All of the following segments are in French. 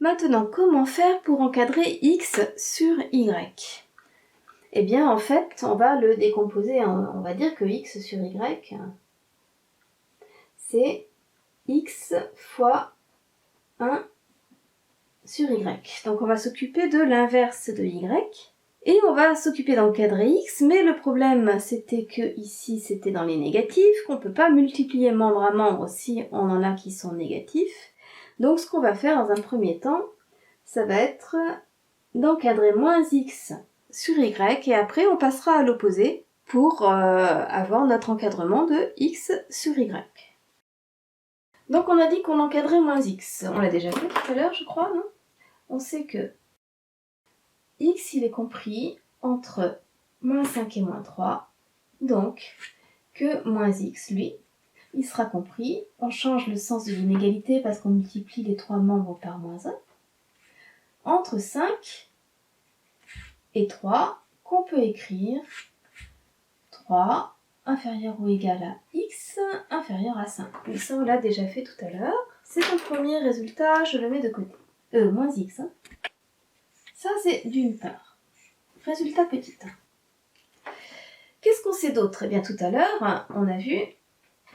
Maintenant, comment faire pour encadrer x sur y? Eh bien, en fait, on va le décomposer. On va dire que x sur y, c'est x fois 1 sur y. Donc, on va s'occuper de l'inverse de y. Et on va s'occuper d'encadrer x, mais le problème, c'était que ici, c'était dans les négatifs, qu'on ne peut pas multiplier membre à membre si on en a qui sont négatifs. Donc, ce qu'on va faire dans un premier temps, ça va être d'encadrer moins x sur y, et après, on passera à l'opposé pour avoir notre encadrement de x sur y. Donc, on a dit qu'on encadrait moins x. On l'a déjà fait tout à l'heure, je crois, non? On sait que x, il est compris entre moins 5 et moins 3, donc que moins x, lui, il sera compris, on change le sens de l'inégalité parce qu'on multiplie les trois membres par moins 1, entre 5 et 3, qu'on peut écrire 3 inférieur ou égal à x inférieur à 5. Mais ça, on l'a déjà fait tout à l'heure. C'est un premier résultat, je le mets de côté. Moins x. Ça, c'est d'une part. Résultat petit 1. Qu'est-ce qu'on sait d'autre? Eh bien, tout à l'heure, on a vu,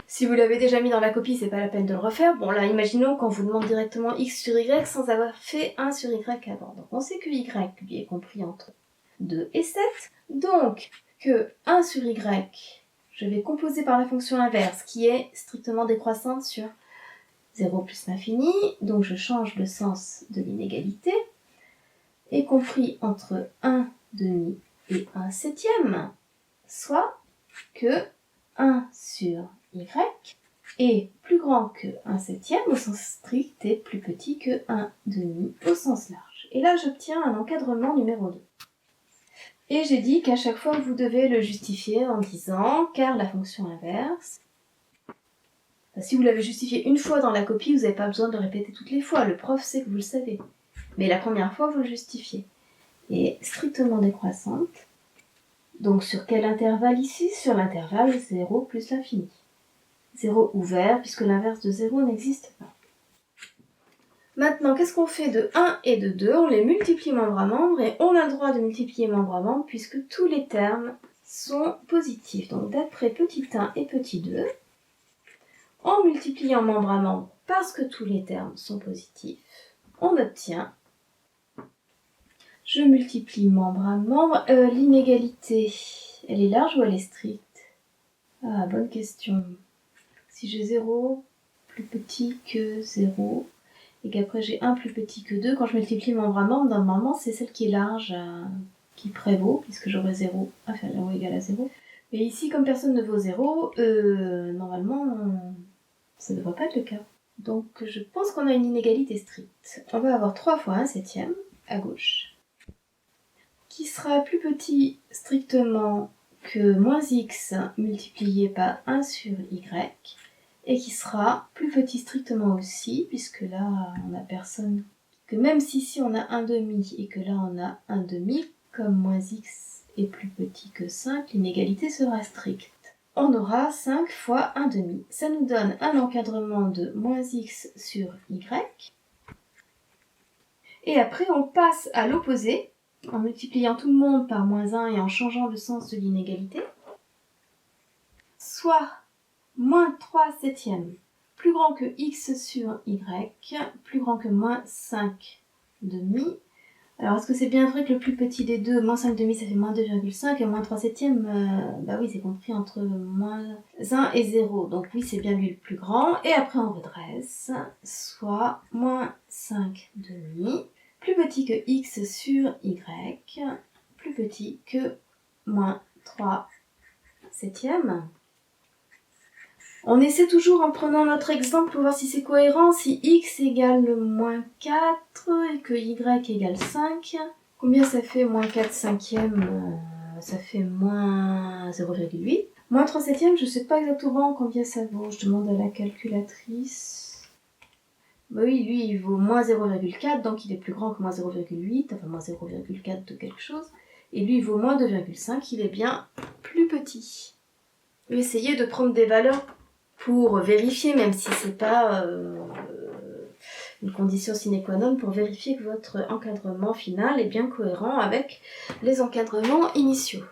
si vous l'avez déjà mis dans la copie, c'est pas la peine de le refaire. Bon, là, imaginons qu'on vous demande directement x sur y sans avoir fait 1 sur y avant. Donc, on sait que y, lui, est compris entre 2 et 7. Donc, que 1 sur y, je vais composer par la fonction inverse, qui est strictement décroissante sur 0 plus l'infini. Donc, je change le sens de l'inégalité. Est compris entre 1 demi et 1 septième, soit que 1 sur y est plus grand que 1 septième au sens strict et plus petit que 1 demi au sens large. Et là, j'obtiens un encadrement numéro 2. Et j'ai dit qu'à chaque fois, vous devez le justifier en disant car la fonction inverse, si vous l'avez justifié une fois dans la copie, vous n'avez pas besoin de le répéter toutes les fois. Le prof sait que vous le savez. Mais la première fois, vous le justifiez. Est strictement décroissante. Donc sur quel intervalle ici? Sur l'intervalle 0 plus l'infini. 0 ouvert, puisque l'inverse de 0 n'existe pas. Maintenant, qu'est-ce qu'on fait de 1 et de 2? On les multiplie membre à membre, et on a le droit de multiplier membre à membre, puisque tous les termes sont positifs. Donc d'après petit 1 et petit 2, en multipliant membre à membre, parce que tous les termes sont positifs, on obtient... Je multiplie membre à membre. L'inégalité, elle est large ou elle est stricte? Ah, bonne question. Si j'ai 0 plus petit que 0, et qu'après j'ai 1 plus petit que 2, quand je multiplie membre à membre, normalement c'est celle qui est large qui prévaut, puisque j'aurai 0 inférieur ou égal à 0. Mais ici, comme personne ne vaut 0, normalement, ça ne devrait pas être le cas. Donc je pense qu'on a une inégalité stricte. On va avoir 3 fois 1 septième à gauche, qui sera plus petit strictement que moins x multiplié par 1 sur y, et qui sera plus petit strictement aussi, puisque là, on n'a personne, que même si ici on a 1 demi, et que là on a 1 demi, comme moins x est plus petit que 5, l'inégalité sera stricte. On aura 5 fois 1 demi. Ça nous donne un encadrement de moins x sur y, et après on passe à l'opposé, en multipliant tout le monde par moins 1 et en changeant le sens de l'inégalité, soit moins 3 septièmes, plus grand que x sur y, plus grand que moins 5 demi. Alors, est-ce que c'est bien vrai que le plus petit des deux, moins 5 demi, ça fait moins 2,5, et moins 3 septièmes, bah oui, c'est compris entre moins 1 et 0. Donc oui, c'est bien lui le plus grand. Et après, on redresse, soit moins 5 demi, plus petit que x sur y, plus petit que moins 3 septièmes. On essaie toujours en prenant notre exemple pour voir si c'est cohérent. Si x égale moins 4 et que y égale 5, combien ça fait moins 4 cinquièmes? Ça fait moins 0,8. Moins 3 septièmes, je ne sais pas exactement combien ça vaut. Je demande à la calculatrice. Bah oui, lui, il vaut moins 0,4, donc il est plus grand que moins 0,8, enfin moins 0,4 de quelque chose. Et lui, il vaut moins 2,5, il est bien plus petit. Essayez de prendre des valeurs pour vérifier, même si c'est pas une condition sine qua non pour vérifier que votre encadrement final est bien cohérent avec les encadrements initiaux.